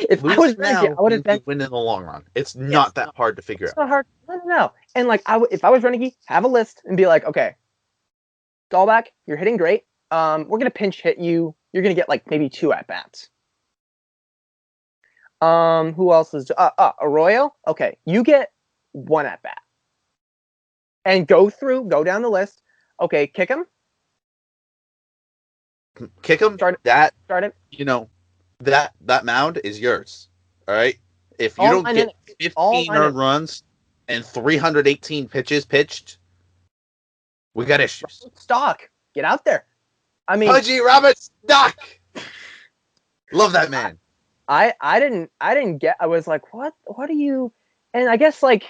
Speaker 4: if I was
Speaker 5: Losing now
Speaker 4: Renegade, I would have
Speaker 5: means
Speaker 4: been.
Speaker 5: you win in the long run. It's not that hard to figure
Speaker 4: It's
Speaker 5: out.
Speaker 4: not hard. No. And like if I was Renegade, have a list and be like, okay, Dahlback, you're hitting great. We're gonna pinch hit you. You're gonna get like maybe 2 at bats. Who else is Arroyo? Okay, you get 1 at bat. And go down the list. Okay, kick him.
Speaker 5: Kick them.
Speaker 4: Start it.
Speaker 5: That mound is yours. All right. If you
Speaker 4: All
Speaker 5: don't
Speaker 4: 9
Speaker 5: get
Speaker 4: innings. All
Speaker 5: 15
Speaker 4: 9
Speaker 5: earned
Speaker 4: innings.
Speaker 5: runs and 318 pitches pitched, we got issues.
Speaker 4: Stock, get out there. I mean,
Speaker 5: Pudgy Roberts, Doc. Love that man.
Speaker 4: I didn't get. I was like, what are you? And I guess like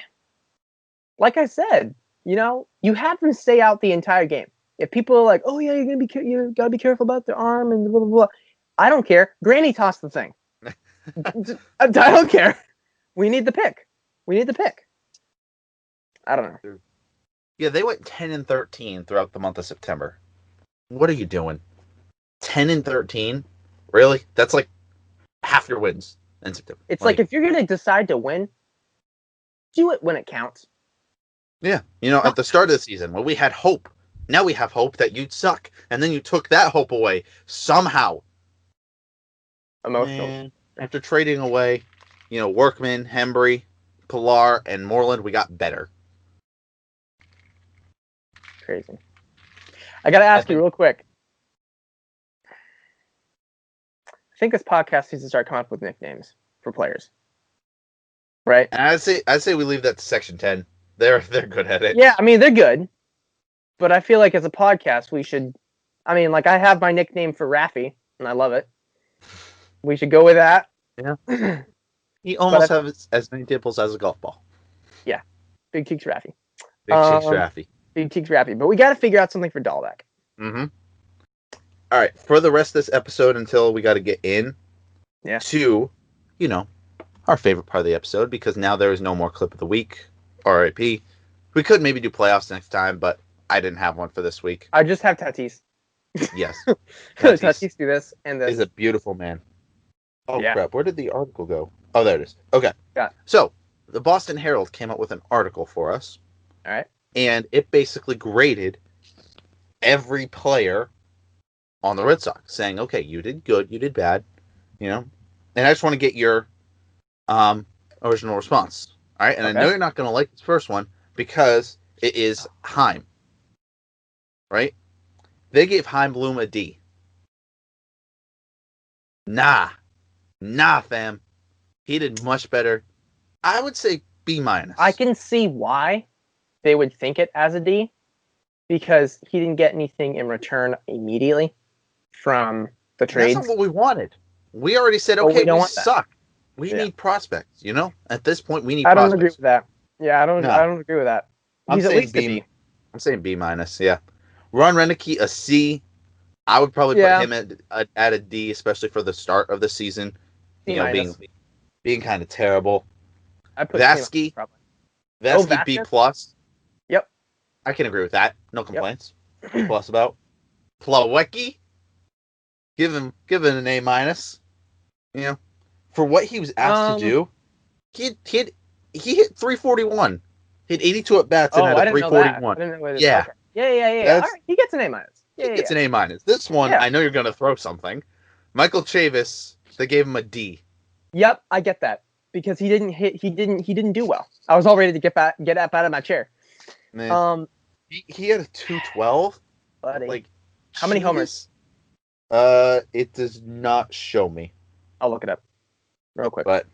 Speaker 4: I said, you have them stay out the entire game. If people are like, oh yeah, you gotta be careful about their arm and blah blah blah. I don't care. Granny tossed the thing. I don't care. We need the pick. I don't know.
Speaker 5: Yeah, they went 10-13 throughout the month of September. What are you doing? 10-13? Really? That's like half your wins in September.
Speaker 4: It's like if you're gonna decide to win, do it when it counts.
Speaker 5: Yeah, at the start of the season when we had hope. Now we have hope that you'd suck, and then you took that hope away somehow.
Speaker 4: Emotional.
Speaker 5: Man, after trading away, Workman, Hembry, Pilar, and Moreland, we got better.
Speaker 4: Crazy. I gotta ask you real quick. I think this podcast needs to start coming up with nicknames for players. Right?
Speaker 5: And I'd say we leave that to Section 10. They're good at it.
Speaker 4: Yeah, I mean they're good. But I feel like as a podcast we should I have my nickname for Raffy, and I love it. We should go with that.
Speaker 5: Yeah. He almost has as many dimples as a golf ball.
Speaker 4: Yeah. Big Cheeks Raffy.
Speaker 5: Big Cheeks Raffy.
Speaker 4: Big Cheeks Raffy. But we gotta figure out something for Dahlback.
Speaker 5: Mm-hmm. All right, for the rest of this episode, until we got to get in to, our favorite part of the episode, because now there is no more clip of the week, RIP. We could maybe do playoffs next time, but I didn't have one for this week.
Speaker 4: I just have Tatis.
Speaker 5: Yes.
Speaker 4: Tatis do this and this.
Speaker 5: He's a beautiful man. Oh,
Speaker 4: yeah.
Speaker 5: Crap. Where did the article go? Oh, there it is. Okay.
Speaker 4: Got it.
Speaker 5: So, the Boston Herald came up with an article for us.
Speaker 4: All right.
Speaker 5: And it basically graded every player on the Red Sox, saying, okay, you did good, you did bad, And I just want to get your original response. All right? And
Speaker 4: Okay.
Speaker 5: I know you're not going to like this first one because it is Heim. Right? They gave Heim Bloom a D. Nah, fam. He did much better. I would say B-.
Speaker 4: I can see why they would think it as a D, because he didn't get anything in return immediately from the trades.
Speaker 5: That's not what we wanted. We already said,
Speaker 4: we
Speaker 5: okay,
Speaker 4: don't
Speaker 5: we
Speaker 4: want that.
Speaker 5: suck. We need prospects, At this point, we need
Speaker 4: I
Speaker 5: prospects.
Speaker 4: don't agree with that. Yeah, I don't agree with that. He's at least a B.
Speaker 5: I'm saying B-, yeah. Ron Renokie, a C. I would probably put him at a D, especially for the start of the season. Being kind of terrible.
Speaker 4: I put
Speaker 5: Pesky.
Speaker 4: probably.
Speaker 5: Pesky B+.
Speaker 4: Yep.
Speaker 5: I can agree with that. No complaints. plus about. Plawecki, give him an A minus. You know, for what he was asked to do, he hit 341, hit 82 at bats and had
Speaker 4: I
Speaker 5: a
Speaker 4: didn't know that.
Speaker 5: 341.
Speaker 4: I didn't know
Speaker 5: Yeah,
Speaker 4: okay. Yeah. All right, he gets an A minus.
Speaker 5: he gets an A minus. This one,
Speaker 4: Yeah.
Speaker 5: I know you're gonna throw something. Michael Chavis, they gave him a D.
Speaker 4: Yep, I get that because he didn't do well. I was all ready to get up out of my chair.
Speaker 5: Man, he had a 212.
Speaker 4: Buddy.
Speaker 5: Like,
Speaker 4: how many homers?
Speaker 5: It does not show me.
Speaker 4: I'll look it up real quick.
Speaker 5: But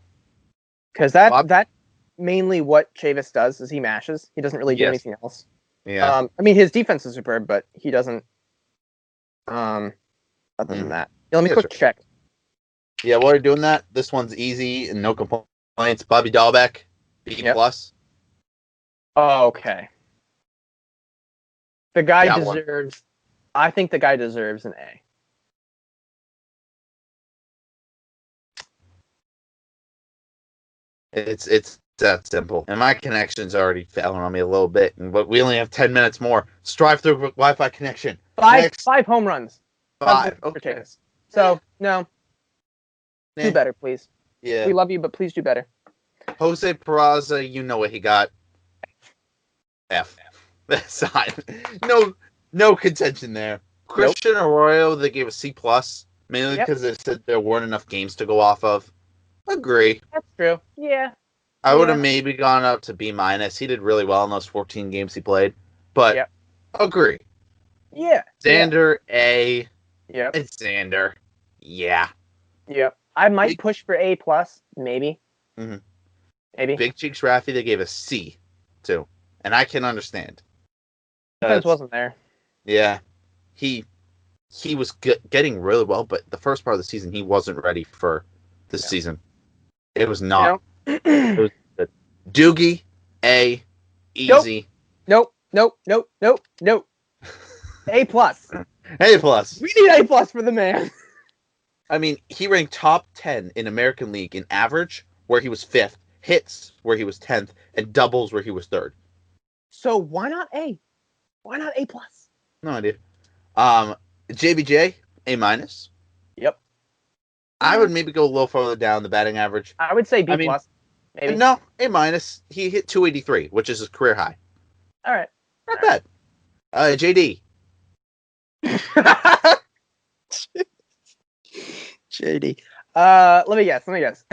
Speaker 4: because that mainly what Chavis does is he mashes. He doesn't really do anything else.
Speaker 5: Yeah.
Speaker 4: I mean, his defense is superb, but he doesn't. Other than that, let me quick check.
Speaker 5: Yeah, while you're doing that, this one's easy and no complaints. Bobby Dahlbeck, B plus.
Speaker 4: Oh, okay. The guy deserves. I think the guy deserves an A.
Speaker 5: It's that simple. And my connection's already failing on me a little bit, but we only have 10 minutes more. Strive through Wi-Fi connection.
Speaker 4: Five home runs.
Speaker 5: 5. Okay.
Speaker 4: So no. Do better, please.
Speaker 5: Yeah.
Speaker 4: We love you, but please do better.
Speaker 5: Jose Peraza, you know what he got. F. That's not. No contention there. Christian Arroyo, they gave a C plus, mainly because they said there weren't enough games to go off of. Agree.
Speaker 4: That's true. Yeah.
Speaker 5: I would have maybe gone up to B minus. He did really well in those 14 games he played. But agree.
Speaker 4: Yeah.
Speaker 5: Xander, A.
Speaker 4: Yeah.
Speaker 5: It's Xander. Yeah.
Speaker 4: Yep. I might push for A plus, maybe.
Speaker 5: Mm-hmm.
Speaker 4: Maybe.
Speaker 5: Big Cheeks Raffy, they gave a C too, and I can understand.
Speaker 4: Defense wasn't there.
Speaker 5: Yeah, he was getting really well, but the first part of the season he wasn't ready for this season. It was not. It was good. Doogie, A, easy.
Speaker 4: Nope. A plus.
Speaker 5: A plus.
Speaker 4: We need A plus for the man.
Speaker 5: I mean, he ranked top 10 in American League in average, where he was 5th, hits where he was 10th, and doubles where he was 3rd.
Speaker 4: So why not A? Why not A plus?
Speaker 5: No idea. JBJ, A minus.
Speaker 4: Yep.
Speaker 5: I would maybe go a little further down the batting average.
Speaker 4: I would say B plus. Maybe.
Speaker 5: No, A minus. He hit 283, which is his career high.
Speaker 4: All right.
Speaker 5: Not bad. JD.
Speaker 4: JD. Let me guess.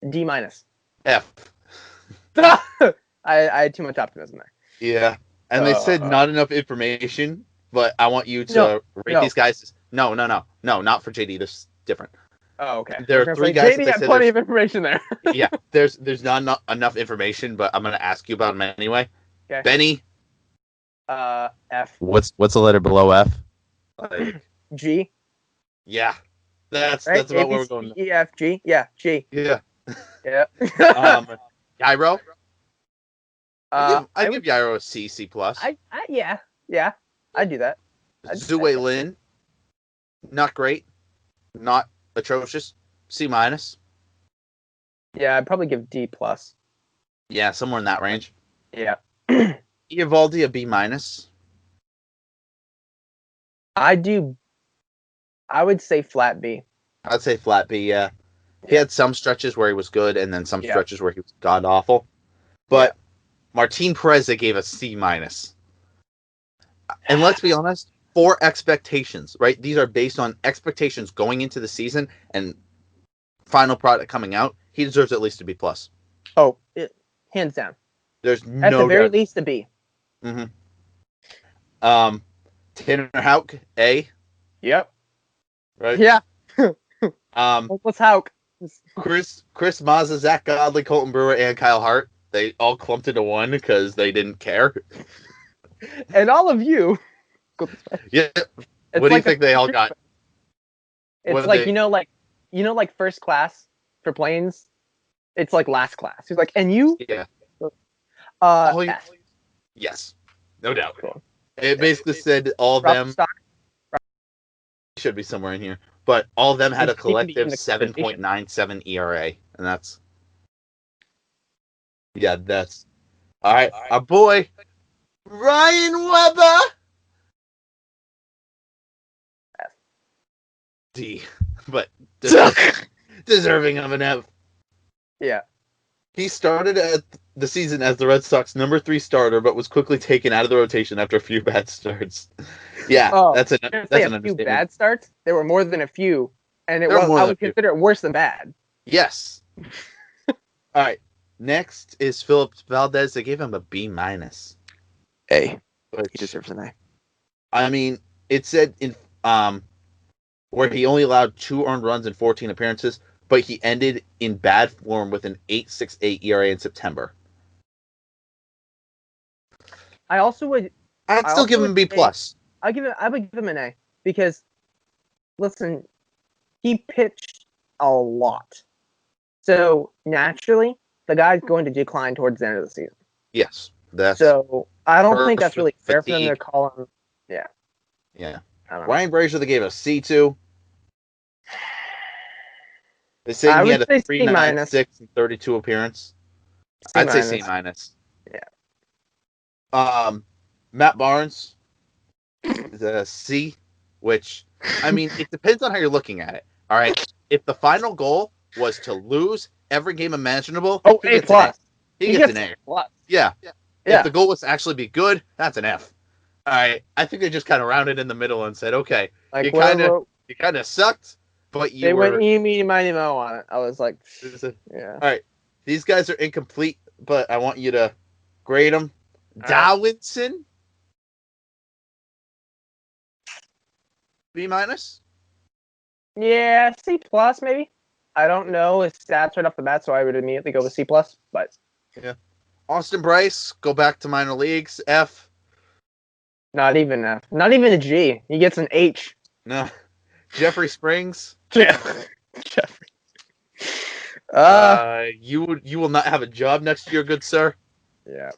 Speaker 4: D minus.
Speaker 5: F.
Speaker 4: I had too much optimism there.
Speaker 5: Yeah. And they said not enough information, but I want you to rate these guys. No, not for JD. This is different.
Speaker 4: Oh, okay.
Speaker 5: There are 3 guys.
Speaker 4: JD had plenty of information there.
Speaker 5: Yeah, there's not enough information, but I'm gonna ask you about him anyway.
Speaker 4: Okay.
Speaker 5: Benny.
Speaker 4: F.
Speaker 5: What's the letter below F?
Speaker 4: G.
Speaker 5: Yeah, that's
Speaker 4: right?
Speaker 5: about where we're going.
Speaker 4: E, F, G. Yeah, G.
Speaker 5: Yeah.
Speaker 4: Yeah.
Speaker 5: Gyro. I
Speaker 4: I
Speaker 5: give Gyro a C plus.
Speaker 4: Yeah, I'd do that.
Speaker 5: Zue Lin. Not great. Not atrocious. C minus.
Speaker 4: Yeah, I'd probably give D plus.
Speaker 5: Yeah, somewhere in that range.
Speaker 4: Yeah.
Speaker 5: Eovaldi a B minus.
Speaker 4: I would say flat B.
Speaker 5: I'd say flat B. Yeah, he had some stretches where he was good, and then some stretches where he was god awful. But Martin Perez, they gave a C minus. And let's be honest, for expectations, right? These are based on expectations going into the season and final product coming out. He deserves at least a B plus.
Speaker 4: Oh, hands down.
Speaker 5: There's
Speaker 4: at the very least a B.
Speaker 5: Mm-hmm. Tanner Houck, A.
Speaker 4: Yep.
Speaker 5: Right.
Speaker 4: Yeah.
Speaker 5: What's
Speaker 4: Houck?
Speaker 5: Chris Mazza, Zach Godley, Colton Brewer, and Kyle Hart. They all clumped into one because they didn't care.
Speaker 4: And all of you.
Speaker 5: Yeah. What do you think they all got?
Speaker 4: It's like like first class for planes. It's like last class. He's like, and you?
Speaker 5: Yeah. Yes. No doubt. Cool. It basically said all of them. Should be somewhere in here. But all of them had a collective 7.97 ERA. And that's. Yeah, that's. All right. Our boy, Ryan Weber. D, but deserving of an F.
Speaker 4: Yeah.
Speaker 5: He started at the season as the Red Sox number 3 starter, but was quickly taken out of the rotation after a few bad starts. Yeah,
Speaker 4: Oh,
Speaker 5: that's an
Speaker 4: a few
Speaker 5: understatement.
Speaker 4: bad starts. There were more than a few, and
Speaker 5: There were more
Speaker 4: I
Speaker 5: than a
Speaker 4: would
Speaker 5: few.
Speaker 4: consider it worse than bad.
Speaker 5: Yes. All right. Next is Philip Valdez. They gave him a B minus.
Speaker 4: A.
Speaker 5: Which,
Speaker 4: He deserves an A.
Speaker 5: I mean, it said in where he only allowed 2 earned runs in 14 appearances, but he ended in bad form with an 8.68 ERA in September.
Speaker 4: I also would.
Speaker 5: I'd still give him a B plus.
Speaker 4: I would give him an A because, listen, he pitched a lot, so naturally the guy's going to decline towards the end of the season.
Speaker 5: Yes, that's
Speaker 4: so. I don't think that's really fair for them to
Speaker 5: fatigue.
Speaker 4: call him. Yeah.
Speaker 5: Yeah.
Speaker 4: I don't know.
Speaker 5: Ryan Brazier, they gave a C to. They say
Speaker 4: I
Speaker 5: he
Speaker 4: would
Speaker 5: had a
Speaker 4: say C minus.
Speaker 5: 3.96 and 32 appearance. I'd say C minus.
Speaker 4: Yeah.
Speaker 5: Matt Barnes is a C, which, I mean, it depends on how you're looking at it. All right. If the final goal was to lose every game imaginable,
Speaker 4: Oh,
Speaker 5: he
Speaker 4: A
Speaker 5: gets
Speaker 4: plus.
Speaker 5: an A. He gets an A.
Speaker 4: Plus.
Speaker 5: Yeah.
Speaker 4: Yeah.
Speaker 5: If the goal was to actually be good, that's an F. All right. I think they just kind of rounded in the middle and said, okay,
Speaker 4: Like
Speaker 5: you kind of sucked, but you
Speaker 4: they
Speaker 5: were.
Speaker 4: went eeny, miny, mo on it. I was like, yeah.
Speaker 5: All right. These guys are incomplete, but I want you to grade them. Darwinson, B minus.
Speaker 4: Yeah, C plus maybe. I don't know his stats right off the bat, so I would immediately go with C plus. But
Speaker 5: yeah, Austin Bryce, go back to minor leagues. F.
Speaker 4: Not even F. Not even a G. He gets an H.
Speaker 5: No. Jeffrey Springs.
Speaker 4: Jeffrey.
Speaker 5: You will not have a job next year, good sir.
Speaker 4: Yeah.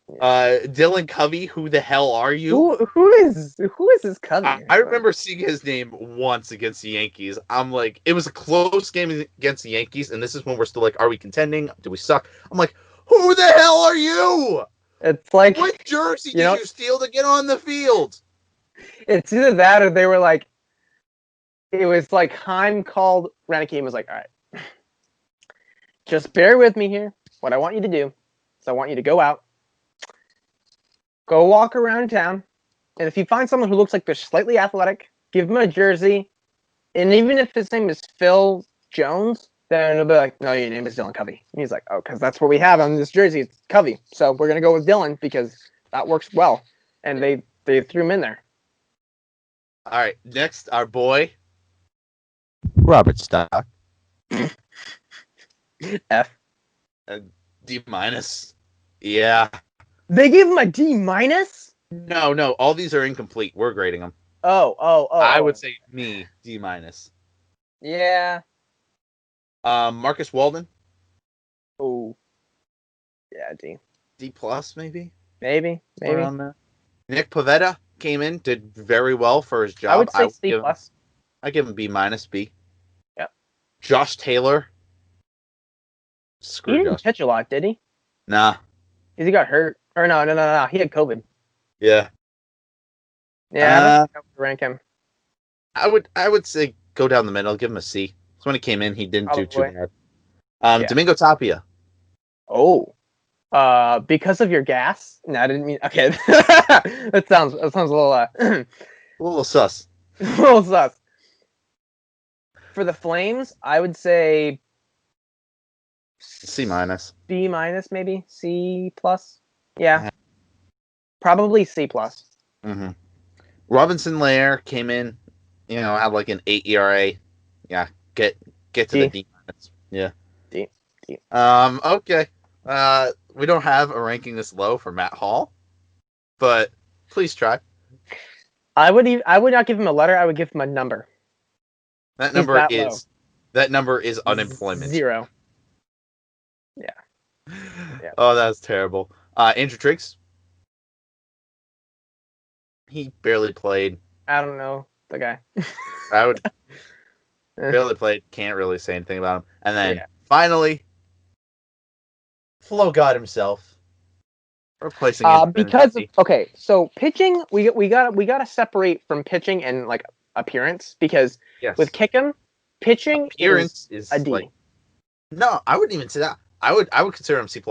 Speaker 5: Dylan Covey, who the hell are you?
Speaker 4: Who is this Covey?
Speaker 5: I remember seeing his name once against the Yankees. I'm like, it was a close game against the Yankees, and this is when we're still like, are we contending? Do we suck? I'm like, who the hell are you?
Speaker 4: It's like,
Speaker 5: what jersey did you steal to get on the field?
Speaker 4: It's either that or they were like, it was like Heim called Renokie and was like, all right, just bear with me here. What I want you to do is I want you to go out, go walk around town, and if you find someone who looks like they're slightly athletic, give them a jersey. And even if his name is Phil Jones, then it'll be like, no, your name is Dylan Covey. And he's like, oh, because that's what we have on this jersey. It's Covey. So we're going to go with Dylan because that works well. And they threw him in there.
Speaker 5: All right. Next, our boy, Robert Stock.
Speaker 4: F.
Speaker 5: D minus. Yeah.
Speaker 4: They gave him a D minus?
Speaker 5: No. All these are incomplete. We're grading them.
Speaker 4: Oh.
Speaker 5: I would say me, D minus.
Speaker 4: Yeah.
Speaker 5: Marcus Walden.
Speaker 4: Oh. Yeah, D.
Speaker 5: D plus, maybe.
Speaker 4: Maybe.
Speaker 5: Around there. Nick Pivetta came in, did very well for his job.
Speaker 4: I would say C plus.
Speaker 5: I give him B minus, B.
Speaker 4: Yep.
Speaker 5: Josh Taylor.
Speaker 4: He didn't pitch a lot, did he?
Speaker 5: Nah.
Speaker 4: Because he got hurt. Or no. He had COVID.
Speaker 5: Yeah.
Speaker 4: Yeah, I don't think I would rank him.
Speaker 5: I would say go down the middle, give him a C. So when he came in, he didn't do too bad.
Speaker 4: Yeah.
Speaker 5: Domingo Tapia.
Speaker 4: Oh. Because of your gas? No, I didn't mean. Okay, that sounds a little
Speaker 5: a little sus.
Speaker 4: A little sus. For the Flames, I would say
Speaker 5: C minus.
Speaker 4: B minus, maybe C plus. Yeah, probably C plus.
Speaker 5: Mm-hmm. Robinson Lair came in, had like an 8 ERA. Yeah, get to
Speaker 4: D.
Speaker 5: the D minus. Yeah.
Speaker 4: D.
Speaker 5: Okay. We don't have a ranking this low for Matt Hall, but please try.
Speaker 4: I would not give him a letter. I would give him a number.
Speaker 5: That number is unemployment.
Speaker 4: 0. Yeah.
Speaker 5: Oh, that's terrible. Andrew Triggs. He barely played.
Speaker 4: I don't know the guy.
Speaker 5: I would barely played. Can't really say anything about him. And then finally, Flo God himself, Replacing him.
Speaker 4: Because okay, so pitching, we gotta separate from pitching and like appearance, because
Speaker 5: yes.
Speaker 4: with Kickham, pitching
Speaker 5: appearance
Speaker 4: is a D.
Speaker 5: like, no, I wouldn't even say that. I would consider him C+.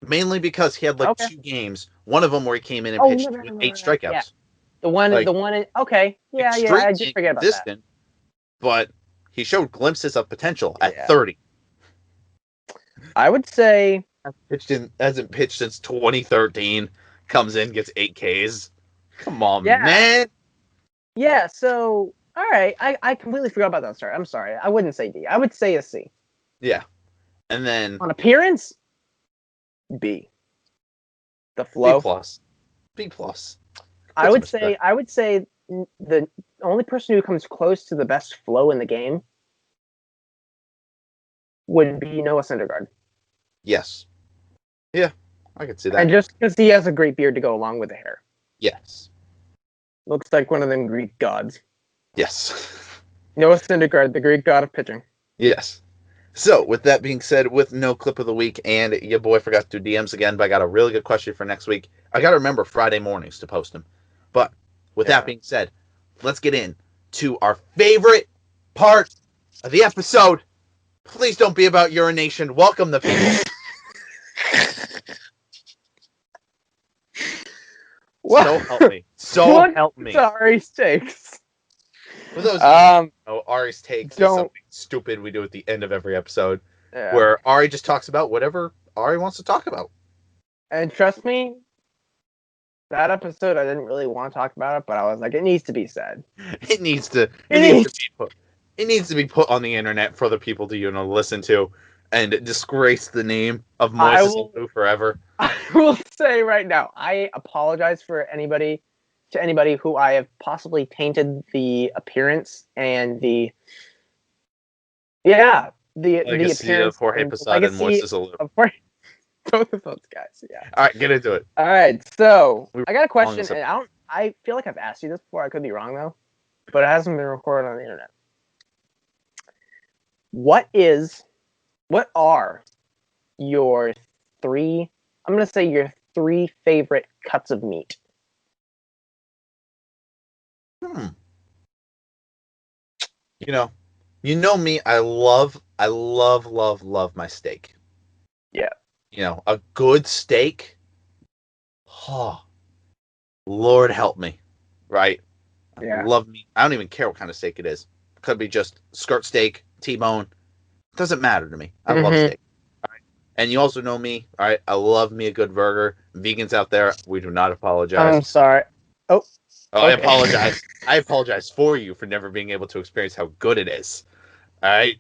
Speaker 5: Mainly because he had like 2 games. One of them where he came in and pitched with 8 strikeouts.
Speaker 4: Yeah. The one in okay, yeah, I just forget about that.
Speaker 5: But he showed glimpses of potential at 30.
Speaker 4: I would say
Speaker 5: hasn't pitched since 2013. Comes in, gets 8 Ks. Come on, man.
Speaker 4: Yeah. So all right, I completely forgot about that. I'm sorry. I wouldn't say D. I would say a C.
Speaker 5: Yeah, and then
Speaker 4: on appearance, B. The flow,
Speaker 5: B plus.
Speaker 4: I would say the only person who comes close to the best flow in the game would be Noah Syndergaard.
Speaker 5: Yes. Yeah, I could see that.
Speaker 4: And just because he has a great beard to go along with the hair.
Speaker 5: Yes.
Speaker 4: Looks like one of them Greek gods.
Speaker 5: Yes.
Speaker 4: Noah Syndergaard, the Greek god of pitching.
Speaker 5: Yes. So, with that being said, with no clip of the week, and your boy forgot to do DMs again, but I got a really good question for next week. I got to remember Friday mornings to post them. But with that being said, let's get in to our favorite part of the episode. Please don't be about urination. Welcome the people. So help me. Help me.
Speaker 4: Ari's takes.
Speaker 5: For those Ari's takes is something stupid we do at the end of every episode, where Ari just talks about whatever Ari wants to talk about.
Speaker 4: And trust me, that episode I didn't really want to talk about it, but I was like, it needs to be said.
Speaker 5: It needs to be put on the internet for the people to listen to and disgrace the name of Moises Alou forever.
Speaker 4: I will say right now, I apologize to anybody who I have possibly tainted the appearance and the appearance
Speaker 5: of Jorge Posada and Moises Alou.
Speaker 4: Both of those guys, yeah.
Speaker 5: All right, get into it.
Speaker 4: All right, so I got a question, and I feel like I've asked you this before. I could be wrong though, but it hasn't been recorded on the internet. What are your 3? I'm gonna say your 3 favorite cuts of meat.
Speaker 5: You know me. I love my steak.
Speaker 4: Yeah.
Speaker 5: A good steak. Oh, Lord help me, right?
Speaker 4: Yeah.
Speaker 5: I love meat. I don't even care what kind of steak it is. It could be just skirt steak, T-bone. It doesn't matter to me. I love steak. All right. And you also know me. All right. I love me a good burger. Vegans out there, we do not apologize.
Speaker 4: I'm sorry. Oh,
Speaker 5: okay. I apologize. I apologize for you for never being able to experience how good it is. All right.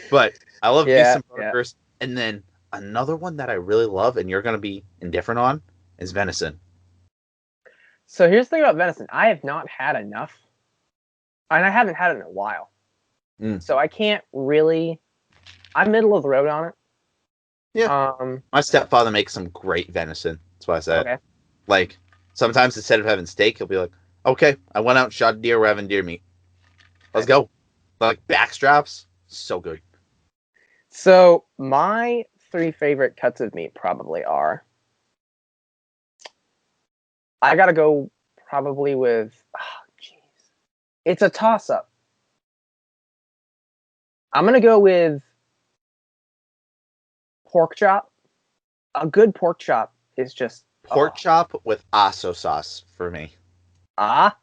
Speaker 5: But I love me some burgers. Yeah. And then another one that I really love, and you're going to be indifferent on, is venison.
Speaker 4: So here's the thing about venison. I have not had enough, and I haven't had it in a while. So I can't really. I'm middle of the road on it.
Speaker 5: Yeah. My stepfather makes some great venison. That's why I said it. Like, sometimes instead of having steak, he'll be like, okay, I went out and shot a deer. We're having deer meat. Let's go. Like, backstraps, so good.
Speaker 4: So my 3 favorite cuts of meat probably are. I gotta go probably with. It's a toss-up. I'm gonna go with pork chop. A good pork chop is just
Speaker 5: pork chop with aso sauce for me.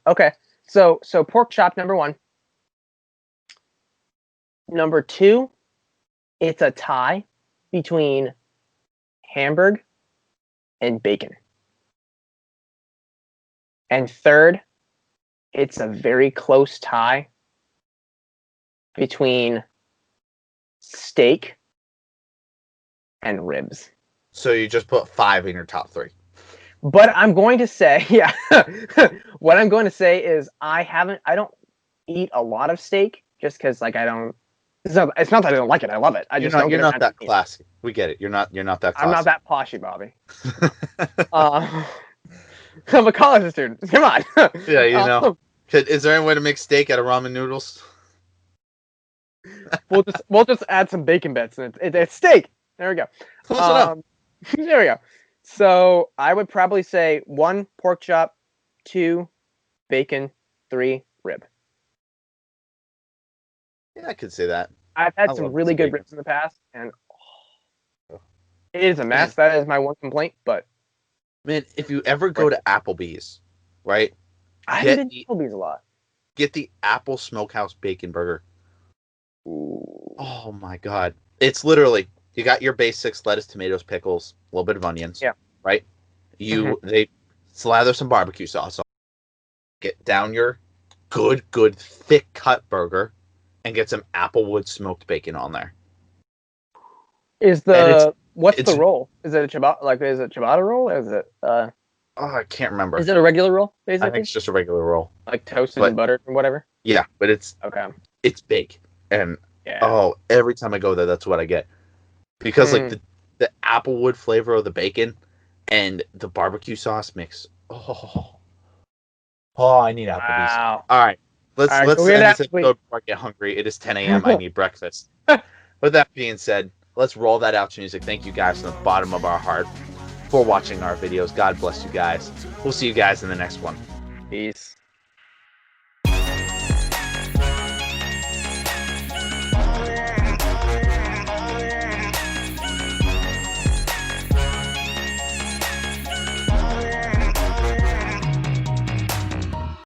Speaker 4: Okay. So pork chop number 1. Number 2, it's a tie between Hamburg and bacon. And 3rd, it's a very close tie between steak and ribs.
Speaker 5: So you just put 5 in your top 3.
Speaker 4: But I'm going to say, what I'm going to say is I don't eat a lot of steak just because I don't. It's not that I don't like it. I love it.
Speaker 5: You're not that classy. We get it. You're not that classy.
Speaker 4: I'm not that poshy, Bobby. I'm a college student. Come on.
Speaker 5: Yeah, Is there any way to make steak out of ramen noodles?
Speaker 4: We'll just add some bacon bits and it's steak. There we go.
Speaker 5: Close enough.
Speaker 4: There we go. So I would probably say 1, pork chop, 2, bacon, 3, rib.
Speaker 5: Yeah, I could say that.
Speaker 4: I've
Speaker 5: I
Speaker 4: had some
Speaker 5: love
Speaker 4: really
Speaker 5: some
Speaker 4: good
Speaker 5: bacon.
Speaker 4: ribs in the past, and it is a mess.
Speaker 5: Man.
Speaker 4: That is my one complaint, but
Speaker 5: Man, if you ever go to Applebee's, right?
Speaker 4: I haven't
Speaker 5: Get
Speaker 4: been
Speaker 5: the
Speaker 4: to Applebee's a lot.
Speaker 5: get the Apple Smokehouse Bacon Burger.
Speaker 4: Ooh.
Speaker 5: Oh my god. It's literally you got your basics, lettuce, tomatoes, pickles, a little bit of onions.
Speaker 4: Yeah.
Speaker 5: Right? They slather some barbecue sauce on. Get down your good thick cut burger and get some Applewood smoked bacon on there.
Speaker 4: What's
Speaker 5: it's
Speaker 4: the roll? Is it a ciabatta? Like, is it ciabatta roll? Or is it
Speaker 5: oh, I can't remember.
Speaker 4: Is it a regular roll?
Speaker 5: I think
Speaker 4: Basically,
Speaker 5: it's just a regular roll.
Speaker 4: like toasted
Speaker 5: But-
Speaker 4: and buttered or whatever.
Speaker 5: Yeah, but it's
Speaker 4: Okay.
Speaker 5: big. And
Speaker 4: Yeah.
Speaker 5: every time I go there, that's what I get. Because like
Speaker 4: Mm.
Speaker 5: the Applewood flavor of the bacon and the barbecue sauce mix. Oh, I need Applebee's.
Speaker 4: Wow.
Speaker 5: All right, let's
Speaker 4: All right,
Speaker 5: let's
Speaker 4: go get
Speaker 5: end this
Speaker 4: Applebee's.
Speaker 5: episode before I get hungry. It is 10 a.m. I need breakfast. With that being said, let's roll that outro music. Thank you guys from the bottom of our heart for watching our videos. God bless you guys. We'll see you guys in the next one.
Speaker 4: Peace.